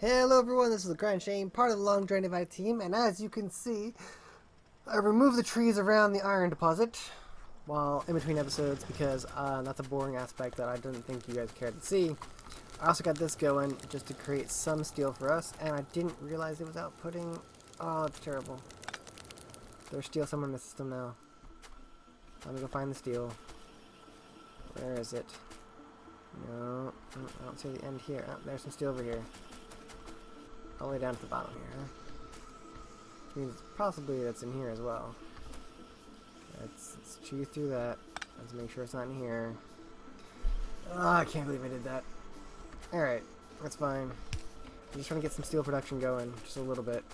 Hello everyone, this is the ACryInShame, part of the Long Drain Divide team, and as you can see, I removed the trees around the iron deposit while in between episodes because that's a boring aspect that I didn't think you guys cared to see. I also got this going just to create some steel for us, and I didn't realize it was outputting. Oh, it's terrible. There's steel somewhere in the system now. Let me go find the steel. Where is it? No, I don't see the end here. Oh, there's some steel over here. All the way down to the bottom here, huh? Which means possibly that's in here as well. Let's chew through that. Let's make sure it's not in here. Oh, I can't believe I did that. Alright, that's fine. I'm just trying to get some steel production going, just a little bit.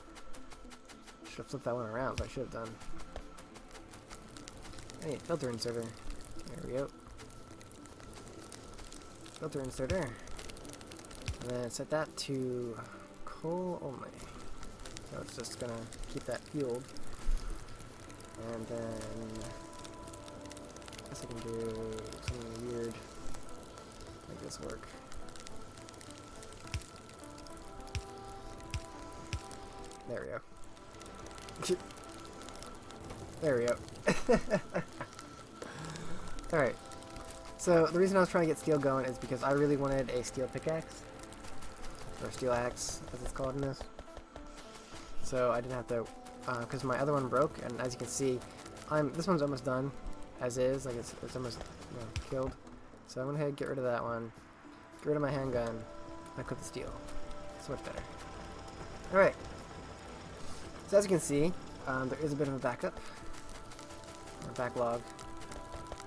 Should have flipped that one around, but I should have done. Hey, filter inserter. There we go. Filter inserter. And then set that to coal only. So it's just gonna keep that fueled. And then I guess I can do something weird. Make this work. There we go. There we go. Alright. So the reason I was trying to get steel going is because I really wanted a steel pickaxe. Or steel axe, as it's called in this. So I didn't have to, because my other one broke, and as you can see, this one's almost done, as is, like it's almost killed. So I'm gonna go ahead and get rid of that one, get rid of my handgun, and equip the steel. So much better. Alright, so as you can see, there is a bit of a backup, or backlog,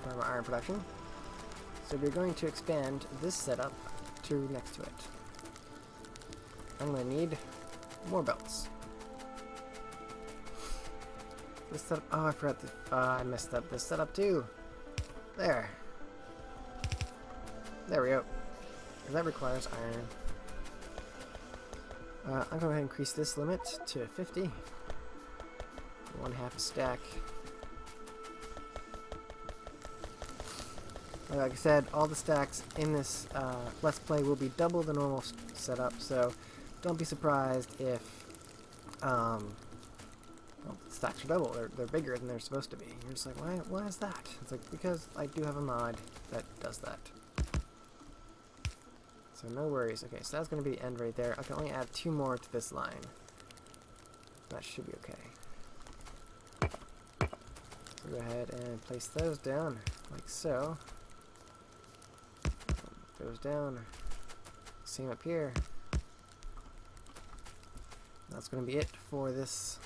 for my iron production. So we're going to expand this setup to next to it. I'm going to need more belts. This setup, oh, I forgot I messed up this setup too. There. There we go. That requires iron. I'm going to go ahead and increase this limit to 50. 1/2 a stack. Like I said, all the stacks in this Let's Play will be double the normal setup, so don't be surprised if well, the stacks are double. They're bigger than they're supposed to be. You're just like, why is that? It's like, because I do have a mod that does that. So no worries. Okay, so that's going to be the end right there. I can only add 2 more to this line. That should be okay. So go ahead and place those down, like so. Goes down. Same up here. That's going to be it for this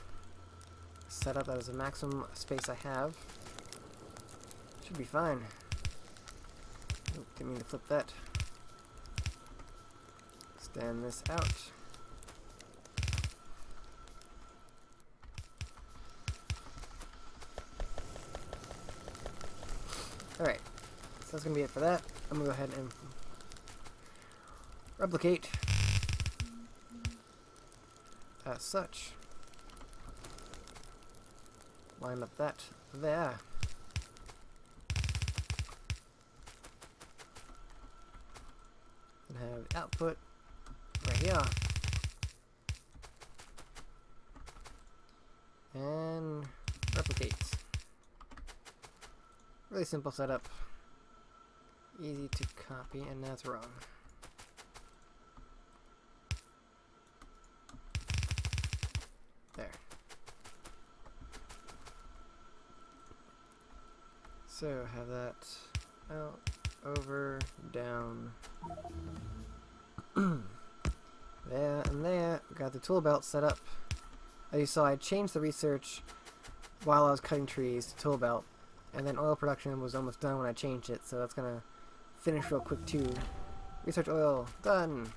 setup. That is the maximum space I have. Should be fine. Oh, didn't mean to flip that. Extend this out. Alright, so that's going to be it for that. I'm going to go ahead and replicate as such. Line up that there. And have the output right here. And replicate. Really simple setup. Easy to copy, and that's wrong. There. So have that out, over, down. There and there. Got the tool belt set up. As you saw, I changed the research while I was cutting trees to tool belt, and then oil production was almost done when I changed it, so that's gonna finish real quick too. Research oil done.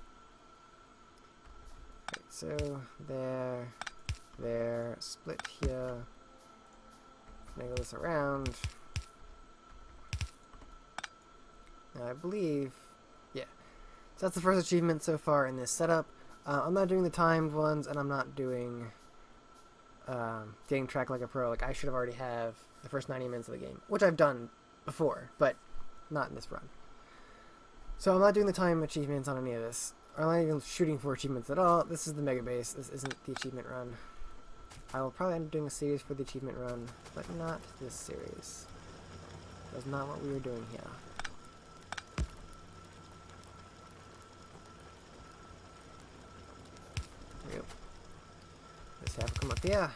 Right, so there, split here. Finagle this around. Now I believe, yeah. So that's the first achievement so far in this setup. I'm not doing the timed ones, and I'm not doing getting track like a pro. Like I should have already have the first 90 minutes of the game, which I've done before, but not in this run. So I'm not doing the time achievements on any of this. I'm not even shooting for achievements at all. This is the mega base. This isn't the achievement run. I will probably end up doing a series for the achievement run, but not this series. That's not what we were doing here. There we go. Let's have it come up here.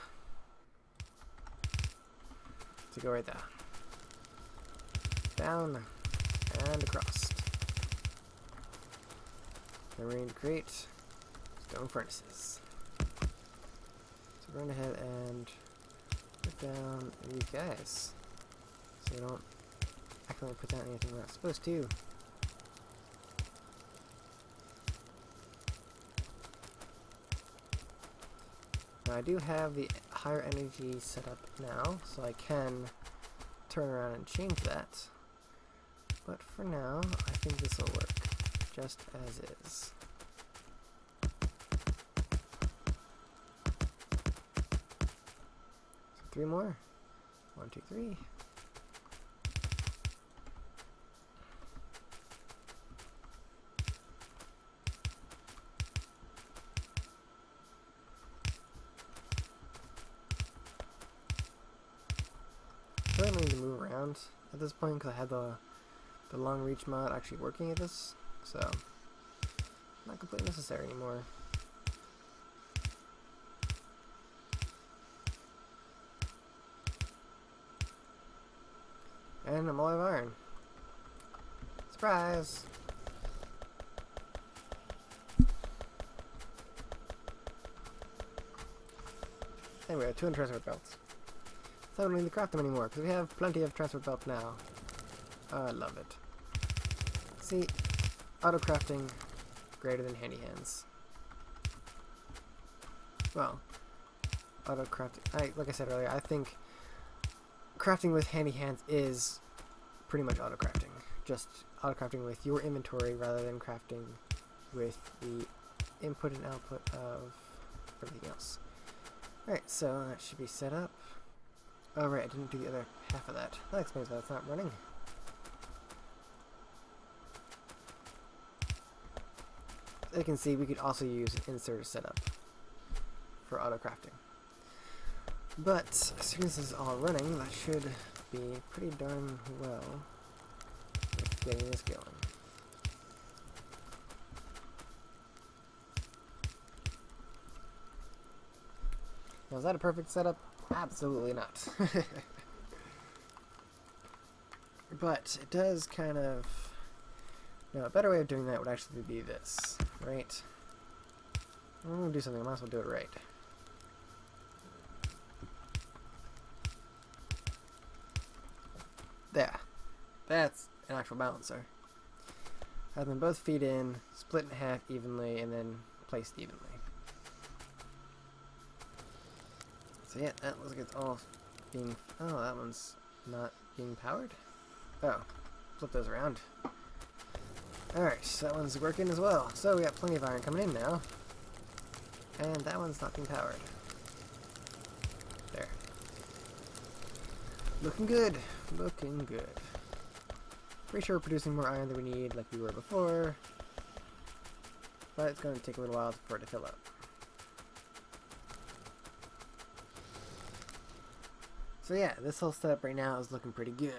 To go right there. Down and across. Then we're going to create stone furnaces. So we're going ahead and put down these guys. So we don't accidentally put down anything we're not supposed to. Now I do have the higher energy set up now, so I can turn around and change that. But for now, I think this will work just as is. So 3 more. 1, 2, 3. I don't need to move around at this point because I had the long reach mod actually working at this, so not completely necessary anymore. And I'm all out of iron. Surprise! Anyway, 200 transport belts. So I don't need to craft them anymore because we have plenty of transport belts now. I love it. See, auto crafting greater than handy hands. Well, auto crafting. Like I said earlier, I think crafting with handy hands is pretty much auto crafting. Just auto crafting with your inventory rather than crafting with the input and output of everything else. Alright, so that should be set up. Oh right, I didn't do the other half of that. That explains why it's not running. As you can see, we could also use an insert setup for auto crafting. But as soon as this is all running, that should be pretty darn well with getting this going. Now, is that a perfect setup? Absolutely not. But it does kind of... No, a better way of doing that would actually be this, right? I'm going to do something, I might as well do it right. There. That's an actual balancer. Have them both feed in, split in half evenly, and then placed evenly. So yeah, that looks like it's all being... Oh, that one's not being powered? Oh, flip those around. Alright, so that one's working as well. So we got plenty of iron coming in now. And that one's not being powered. There. Looking good. Looking good. Pretty sure we're producing more iron than we need like we were before. But it's going to take a little while for it to fill up. So yeah, this whole setup right now is looking pretty good.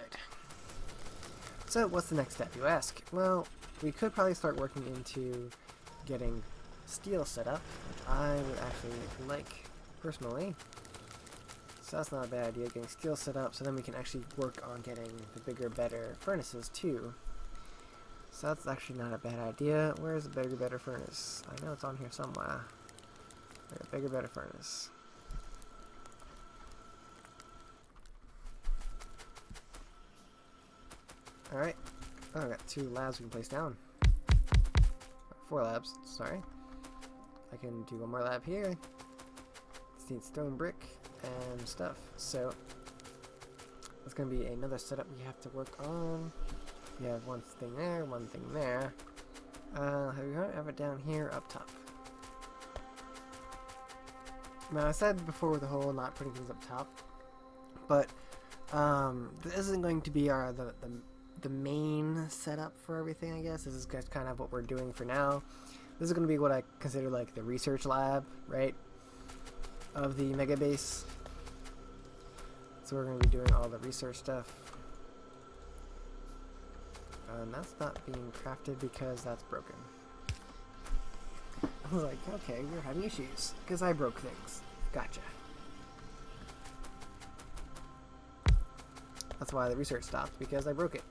So what's the next step, you ask? Well, we could probably start working into getting steel set up, which I would actually like personally. So that's not a bad idea, getting steel set up, so then we can actually work on getting the bigger, better furnaces too. So that's actually not a bad idea. Where's the bigger, better furnace? I know it's on here somewhere. Bigger, better furnace. Alright. Oh, I got 2 labs we can place down. 4 labs, sorry. I can do one more lab here. Just need stone brick and stuff. So, that's going to be another setup we have to work on. We have one thing there, one thing there. We have it down here up top. Now, I said before the whole not putting things up top, but this isn't going to be the main setup for everything, I guess. This is just kind of what we're doing for now. This is going to be what I consider like the research lab, right, of the mega base. So we're going to be doing all the research stuff. And that's not being crafted because that's broken. I was like, okay, we're having issues because I broke things. Gotcha. That's why the research stopped, because I broke it.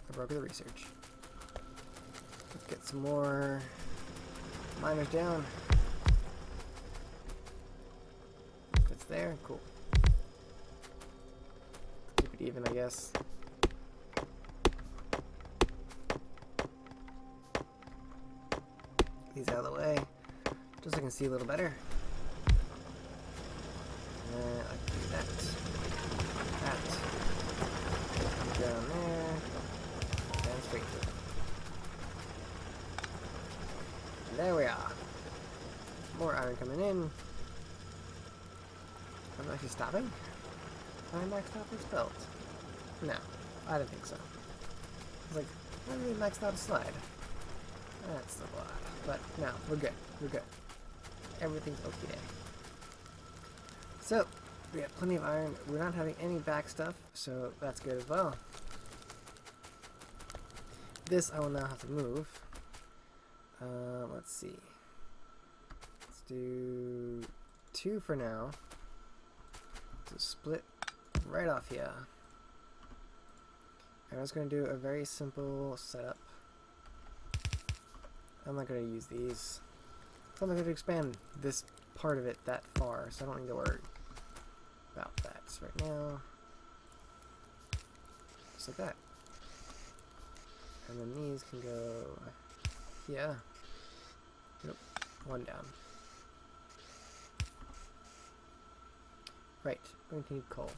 I broke the research. Let's get some more miners down. If it's there, cool. Keep it even, I guess. These out of the way, just so I can see a little better. I can do that. Down there. And straight through. And there we are. More iron coming in. I'm actually stopping? Am I maxed out this belt? No, I didn't think so. I was like, I really maxed out a slide. That's a lot. But no, we're good. We're good. Everything's okay. So, we have plenty of iron. We're not having any back stuff, so that's good as well. This I will now have to move. Let's see. Let's do 2 for now. So split right off here. And I was going to do a very simple setup. I'm not going to use these. So I'm not going to expand this part of it that far, so I don't need to worry about that. So right now, just like that. And then these can go here. Nope, 1 down. Right, going to need coal.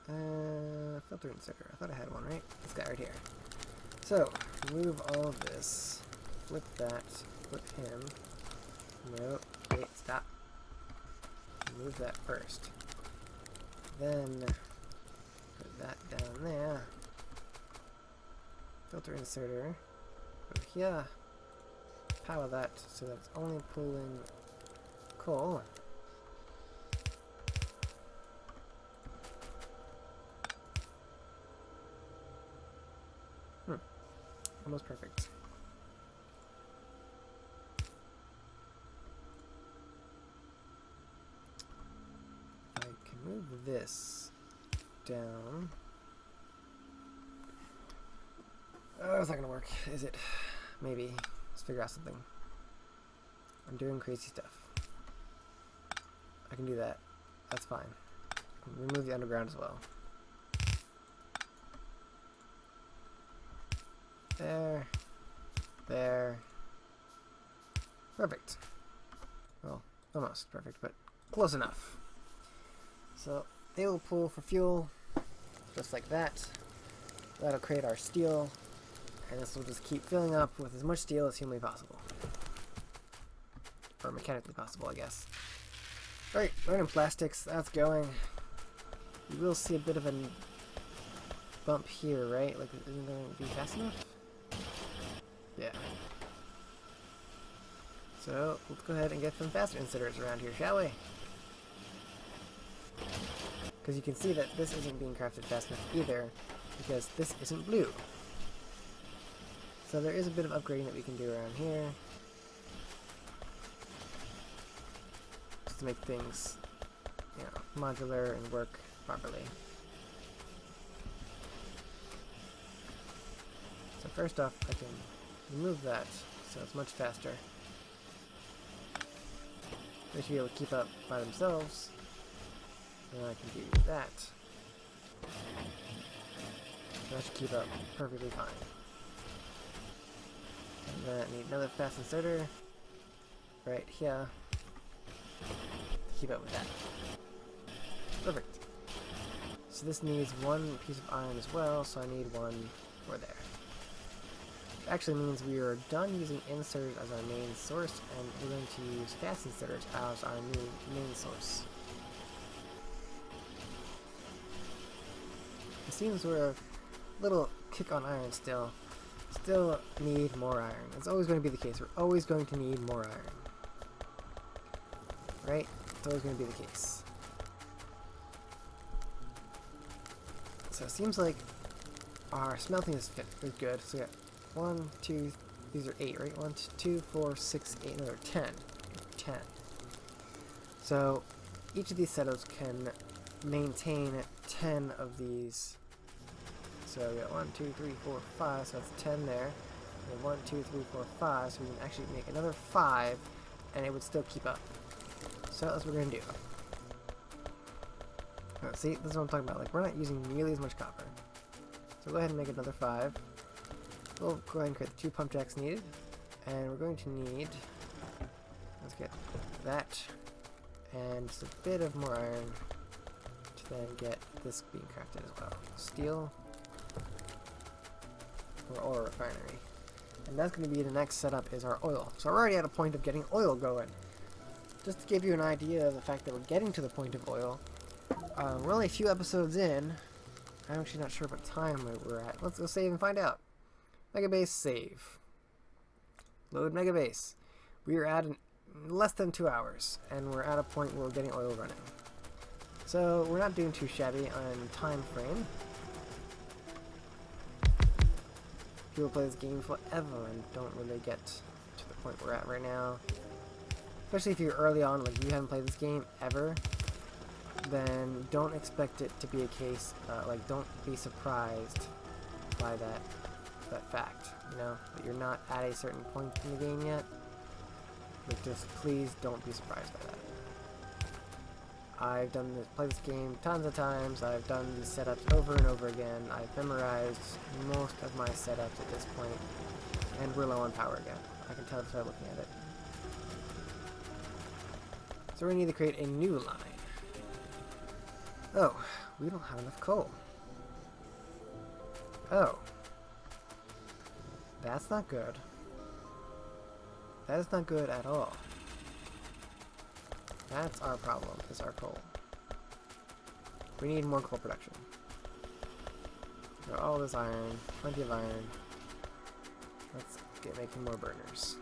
Filter inserter. I thought I had one, right? This guy right here. So, move all of this. Flip that. Flip him. No, wait, stop. Move that first. Then, put that down there. Filter inserter. Over here. Power that so that's only pulling coal. Almost perfect. I can move this down. Oh, it's not gonna work, is it? Maybe. Let's figure out something. I'm doing crazy stuff. I can do that. That's fine. I can remove the underground as well. There. There. Perfect. Well, almost perfect, but close enough. So they will pull for fuel, just like that. That'll create our steel, and this will just keep filling up with as much steel as humanly possible. Or mechanically possible, I guess. Alright, learning plastics, that's going. You will see a bit of a bump here, right? Like, isn't it going to be fast enough? Yeah. So, let's go ahead and get some faster inserters around here, shall we? Because you can see that this isn't being crafted fast enough either, because this isn't blue. So there is a bit of upgrading that we can do around here. Just to make things, you know, modular and work properly. So first off, I can remove that, so it's much faster. They should be able to keep up by themselves. And I can do that. That should keep up perfectly fine. And then I need another fast inserter right here to keep up with that. Perfect. So this needs 1 piece of iron as well, so I need 1 for there. Actually means we are done using inserters as our main source, and we're going to use fast inserters as our new main source. It seems we're a little kick on iron still, Still need more iron. It's always going to be the case. We're always going to need more iron. Right? It's always going to be the case. So it seems like our smelting is good. So we got 1, 2, these are 8, right? 1, 2, 4, 6, 8, another 10. 10. So each of these setups can maintain 10 of these. So we got 1, 2, 3, 4, 5, so that's 10 there. And 1, 2, 3, 4, 5, so we can actually make another 5, and it would still keep up. So that's what we're going to do. See, this is what I'm talking about. Like, we're not using nearly as much copper. So go ahead and make another 5. We'll go ahead and create the 2 pump jacks needed. And we're going to need, let's get that, and just a bit of more iron to then get this being crafted as well. Steel, or ore refinery. And that's going to be the next setup, is our oil. So we're already at a point of getting oil going. Just to give you an idea of the fact that we're getting to the point of oil, we're only a few episodes in. I'm actually not sure what time we're at. Let's go save and find out. Megabase save. Load Megabase. We are at less than 2 hours, and we're at a point where we're getting oil running. So we're not doing too shabby on time frame. People play this game forever and don't really get to the point we're at right now. Especially if you're early on, like you haven't played this game ever, then don't expect it to be a case, like don't be surprised by that fact, you know, that you're not at a certain point in the game yet. Like just please don't be surprised by that. I've played this game tons of times. I've done these setups over and over again. I've memorized most of my setups at this point, and we're low on power again. I can tell just by looking at it. So we need to create a new line. Oh, we don't have enough coal. Oh. That's not good. That is not good at all. That's our problem, is our coal. We need more coal production. Got all this iron, plenty of iron. Let's get making more burners.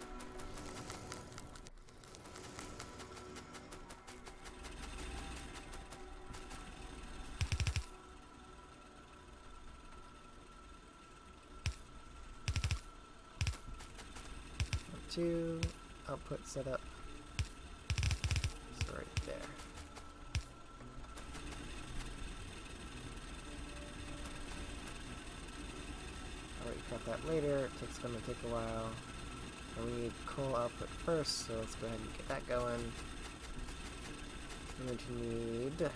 Two output setup. So right there. Alright, cut that later. It's going to take a while. And we need coal output first, so let's go ahead and get that going. We're going to need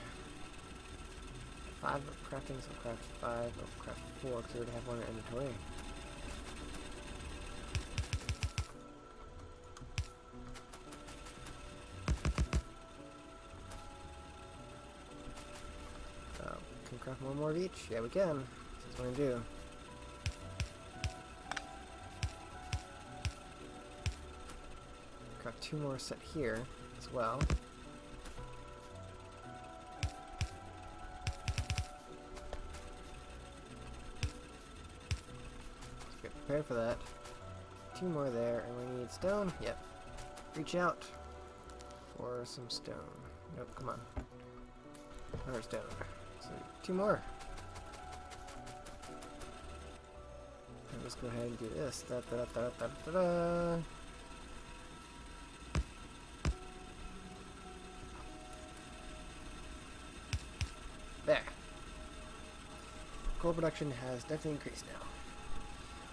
5 of crafting, so craft 5, I'll craft 4 because we already have one in inventory. Can we craft one more of each? Yeah, we can. That's what I'm going to do. Craft 2 more set here as well. Let's get prepared for that. 2 more there, and we need stone. Yep. Reach out for some stone. Nope, come on. Another stone. So 2 more. And let's go ahead and do this. Da, da, da, da, da, da. There. Coal production has definitely increased now.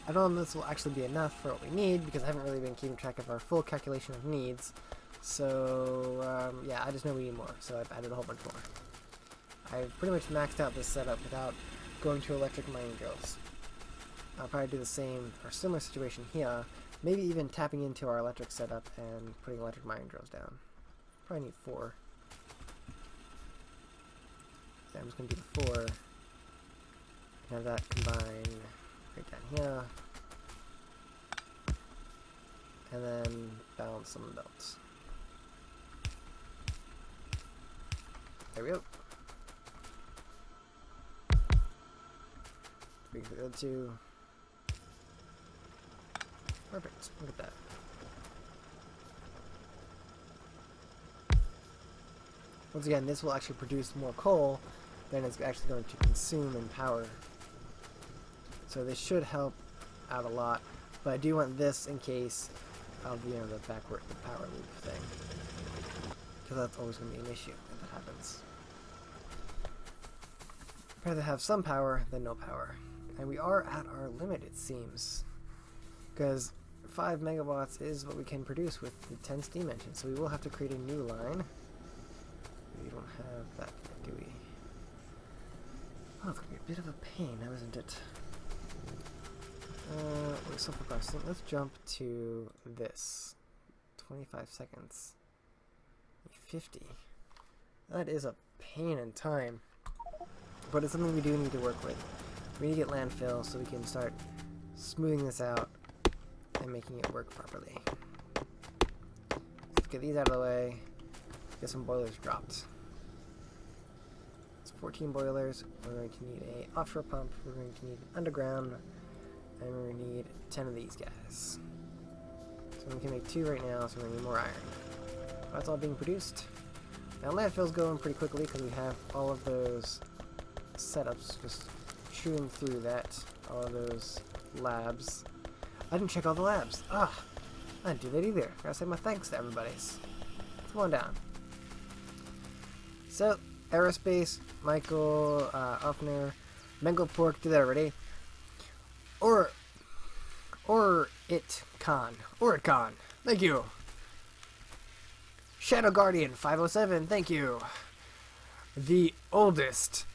I don't know if this will actually be enough for what we need because I haven't really been keeping track of our full calculation of needs. So yeah, I just know we need more, so I've added a whole bunch more. I've pretty much maxed out this setup without going to electric mining drills. I'll probably do the same or similar situation here, maybe even tapping into our electric setup and putting electric mining drills down. Probably need 4. So I'm just going to do the 4. Have that combine right down here. And then balance some belts. There we go. Bring the other 2. Perfect. Look at that. Once again, this will actually produce more coal than it's actually going to consume in power. So this should help out a lot. But I do want this in case of, you know, the power loop thing. Because that's always going to be an issue if that happens. I'd rather have some power than no power. And we are at our limit, it seems. Because 5 megawatts is what we can produce with the 10 steam engines. So we will have to create a new line. We don't have that yet, do we? Oh, it's going to be a bit of a pain now, isn't it? We're so progressing. Let's jump to this. 25 seconds. 50. That is a pain in time. But it's something we do need to work with. We need to get landfill so we can start smoothing this out and making it work properly. Let's get these out of the way. Get some boilers dropped. It's 14 boilers. We're going to need an offshore pump. We're going to need an underground. And we're going to need 10 of these guys. So we can make 2 right now, so we're going to need more iron. That's all being produced. Now landfill's going pretty quickly because we have all of those setups just chewing through that. All of those labs. I didn't check all the labs. Ah, I didn't do that either. Gotta say my thanks to everybody's. Come on down. So, aerospace, Michael, Offner, Mengel Pork, do that already. Or it con. Thank you. Shadow Guardian 507, thank you. The oldest.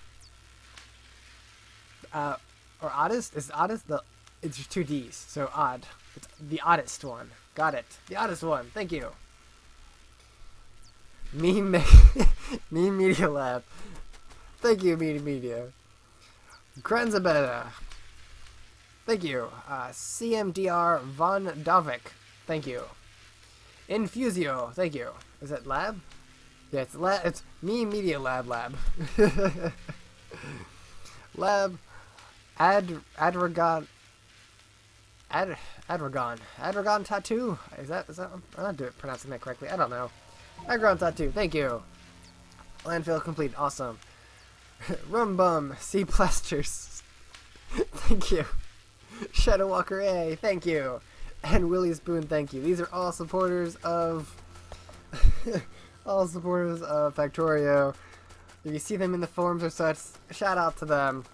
Or oddest? Is oddest the it's just 2 D's, so odd. It's the oddest one. Got it. The oddest one, thank you. Meme Media Lab. Thank you, Media. Granzabetta. Thank you. CMDR Von Davik. Thank you. Infusio. Thank you. Is that lab? Yeah, it's lab. It's me Media Lab. Lab. Adragon Tattoo. Is that? I'm not pronouncing that correctly. I don't know. Adragon Tattoo. Thank you. Landfill complete. Awesome. Rumbum. C Plasters. Thank you. Shadow Walker A, thank you. And Willie Spoon, thank you. These are all supporters of Factorio. If you see them in the forums or such, shout out to them.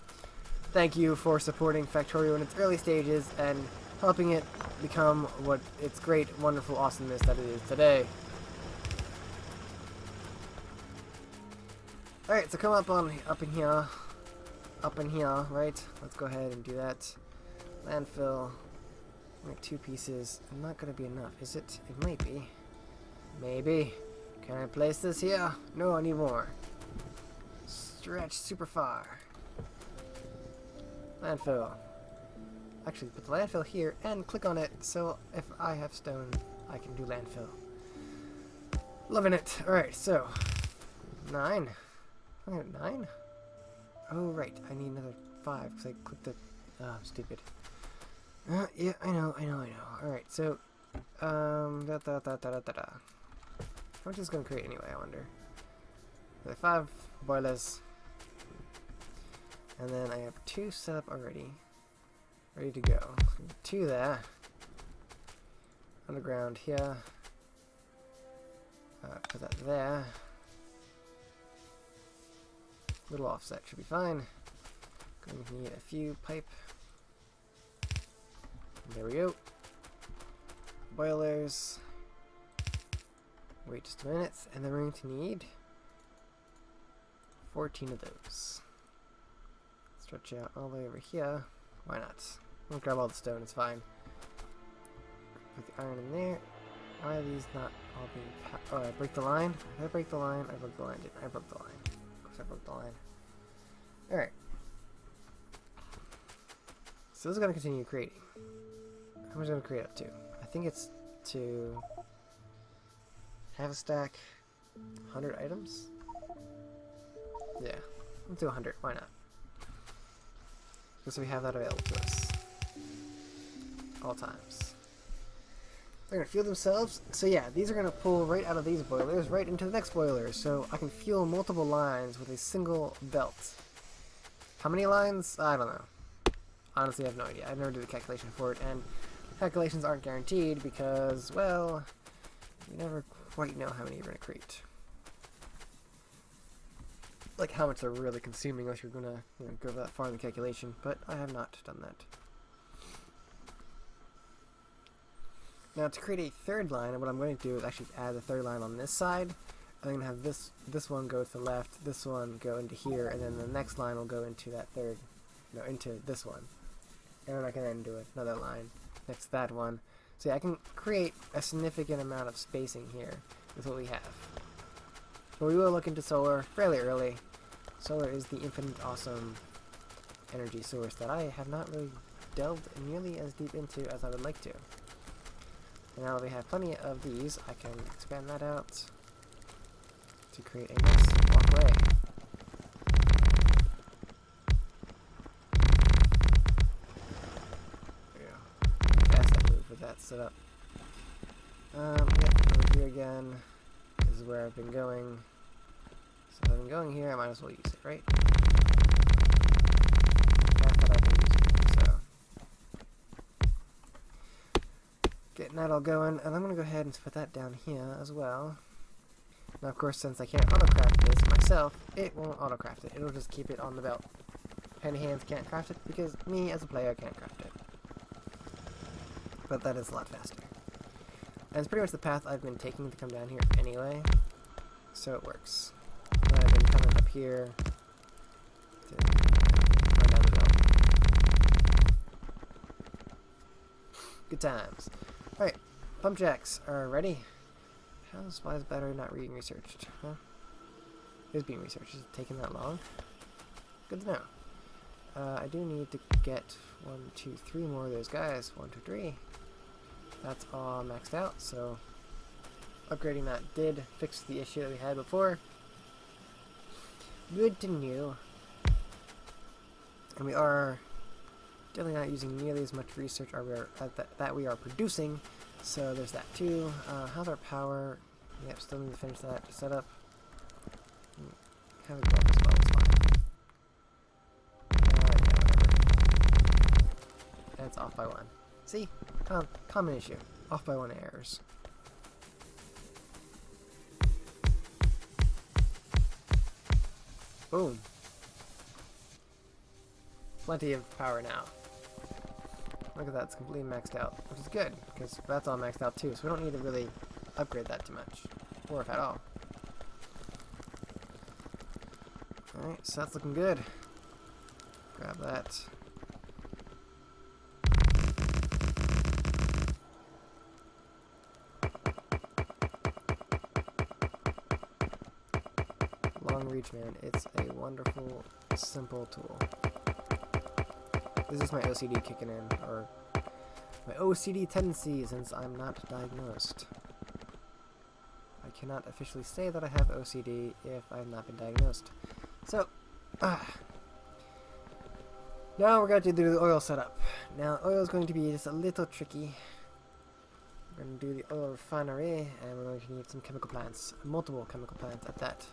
Thank you for supporting Factorio in its early stages and helping it become what its great, wonderful awesomeness that it is today. Alright, so come up in here, right? Let's go ahead and do that. Landfill. Make 2 pieces. Not gonna be enough, is it? It might be. Maybe. Can I place this here? No, I need more. Stretch super far. Landfill. Actually, put the landfill here and click on it so if I have stone, I can do landfill. Loving it. Alright, so 9. I'm at 9? Oh, right. I need another 5 because I clicked it. Ah, I'm stupid. Yeah, I know. Alright, so, how much is going to create anyway, I wonder? 5 boilers. And then I have 2 set up already. Ready to go. 2 there. Underground here. Put that there. Little offset should be fine. Going to need a few pipe. There we go. Boilers. Wait just a minute, and then we're going to need 14 of those. Stretch out all the way over here. Why not? I'll grab all the stone, it's fine. Put the iron in there. Why are these not all being oh, I break the line? Did I break the line? I broke the line, didn't I? I broke the line. Of course I broke the line. Alright. So this is going to continue creating. How much is it going to create up to? I think it's to have a stack 100 items? Yeah. Let's do 100. Why not? Just so we have that available to us. All times. They're going to fuel themselves. So yeah, these are going to pull right out of these boilers, right into the next boiler. So I can fuel multiple lines with a single belt. How many lines? I don't know. Honestly, I have no idea. I never did the calculation for it, and calculations aren't guaranteed because, well, you never quite know how many you're going to create. Like how much they're really consuming unless you're going to go that far in the calculation, but I have not done that. Now to create a third line, what I'm going to do is actually add a third line on this side. I'm going to have this one go to the left, this one go into here, and then the next line will go into that third, into this one. And then I can then do another line next to that one. So yeah, I can create a significant amount of spacing here with what we have. But we will look into solar fairly early. Solar is the infinite awesome energy source that I have not really delved nearly as deep into as I would like to. And now that we have plenty of these, I can expand that out to create a nice walkway. There we go. Fast that move with that set up. Yep, over here again. This is where I've been going. So if I've been going here, I might as well use it, right? Not that I've been using it, so. Getting that all going, and I'm going to go ahead and put that down here as well. Now, of course, since I can't autocraft this myself, it won't autocraft it. It'll just keep it on the belt. Handy hands can't craft it because me, as a player, can't craft it. But that is a lot faster. And it's pretty much the path I've been taking to come down here anyway, so it works. But I've been coming up here to run down the belt. Good times. Alright, pump jacks are ready. Why is battery not being researched? Huh? It is being researched. Is it taking that long? Good to know. I do need to get 1, 2, 3 more of those guys. 1, 2, 3. That's all maxed out, so upgrading that did fix the issue that we had before. Good to know. And we are definitely not using nearly as much research that we are producing, so there's that too. How's our power? Yep, still need to finish that setup. Have it go up as well, it's fine. Yeah, that's off by 1. See? Common issue. Off by 1 errors. Boom. Plenty of power now. Look at that, it's completely maxed out, which is good, because that's all maxed out too, so we don't need to really upgrade that too much, or if at all. Alright, so that's looking good. Grab that. Long reach, man, it's a wonderful, simple tool. This is my OCD kicking in, or my OCD tendency since I'm not diagnosed. I cannot officially say that I have OCD if I have not been diagnosed. So, now we're going to do the oil setup. Now, oil is going to be just a little tricky. We're going to do the oil refinery, and we're going to need some chemical plants, multiple chemical plants at that.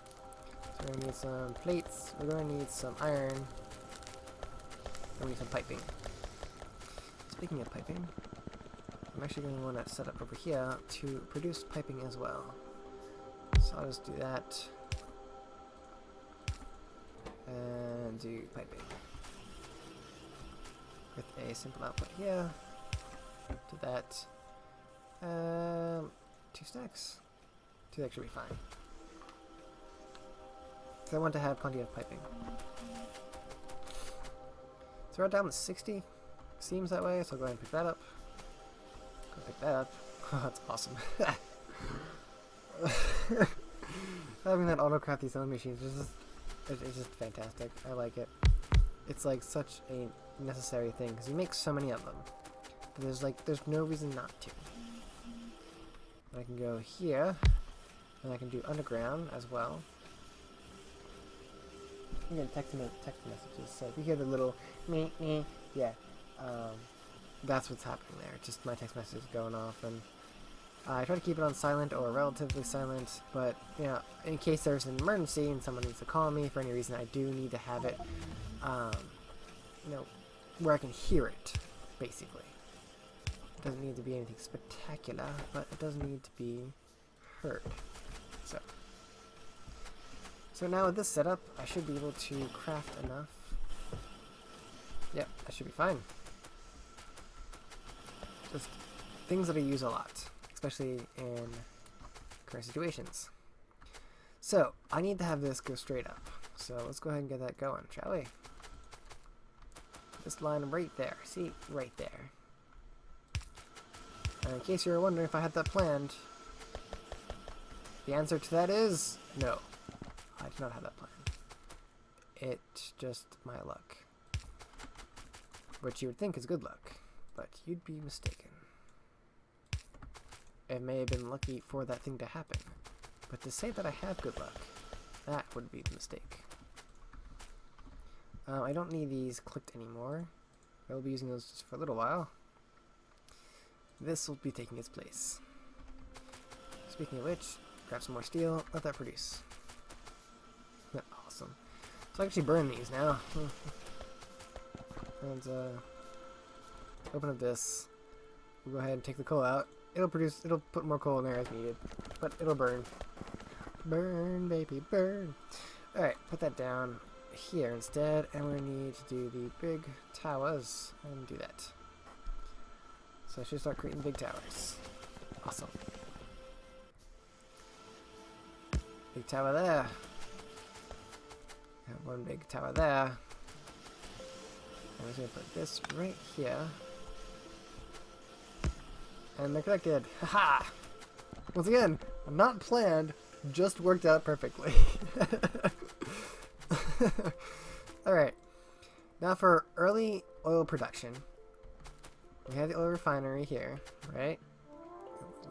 So we're going to need some plates, we're going to need some iron, and we need some piping. Speaking of piping, I'm actually going to want to set up over here to produce piping as well. So I'll just do that, and do piping. With a simple output here, to that, 2 stacks. 2 stacks should be fine. So I want to have plenty of piping. So we're down to 60. Seems that way, so I'll go ahead and pick that up. Go pick that up. Oh, that's awesome. Having that autocraft these sewing machines is it's just fantastic. I like it. It's like such a necessary thing because you make so many of them. But there's no reason not to. I can go here, and I can do underground as well. You can text messages. So if you hear the little meh, yeah, that's what's happening there. Just my text message going off, and I try to keep it on silent or relatively silent, but you know, in case there's an emergency and someone needs to call me for any reason, I do need to have it, you know, where I can hear it, basically. It doesn't need to be anything spectacular, but it does need to be heard. So now with this setup, I should be able to craft enough. Yep, that should be fine. Just things that I use a lot, especially in current situations. So I need to have this go straight up. So let's go ahead and get that going, shall we? This line right there. See? Right there. And in case you were wondering if I had that planned, the answer to that is no. I do not have that planned. It's just my luck. Which you would think is good luck, but you'd be mistaken. It may have been lucky for that thing to happen, but to say that I have good luck, that would be the mistake. I don't need these clicked anymore. I will be using those just for a little while. This will be taking its place. Speaking of which, grab some more steel, let that produce. Awesome. So I can actually burn these now. And open up this. We'll go ahead and take the coal out. It'll put more coal in there as needed, but it'll burn. Burn, baby, burn. Alright, put that down here instead, and we need to do the big towers and do that. So I should start creating big towers. Awesome. Big tower there. And one big tower there. And we're just going to put this right here. And they're connected. Haha! Once again, not planned, just worked out perfectly. Alright. Now for early oil production. We have the oil refinery here, right?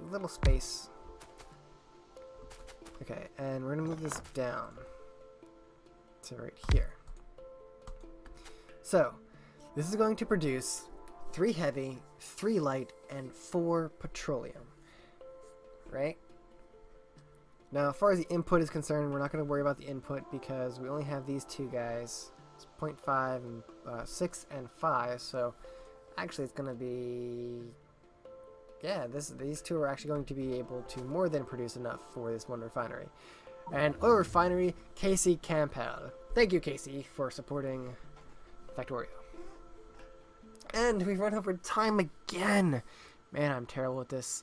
A little space. Okay, and we're going to move this down to right here. So, this is going to produce 3 heavy, 3 light, and 4 petroleum. Right? Now, as far as the input is concerned, we're not going to worry about the input because we only have these 2 guys. It's 0.5 and 6 and 5, so actually it's going to be... yeah, these 2 are actually going to be able to more than produce enough for this one refinery. And oil refinery, Casey Campbell. Thank you, Casey, for supporting Factorio. And we've run over time again. Man, I'm terrible at this.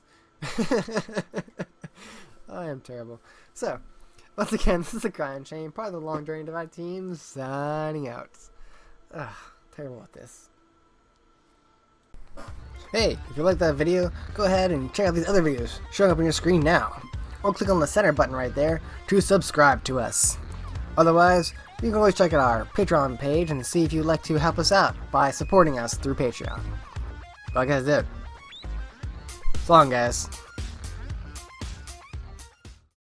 I am terrible. So, once again, this is ACryInShame, part of the Long Drain Divide team, signing out. Ugh, terrible at this. Hey, if you like that video, go ahead and check out these other videos showing up on your screen now. Or click on the center button right there to subscribe to us. Otherwise, you can always check out our Patreon page and see if you'd like to help us out by supporting us through Patreon. Well, I guess that's it. So long, guys.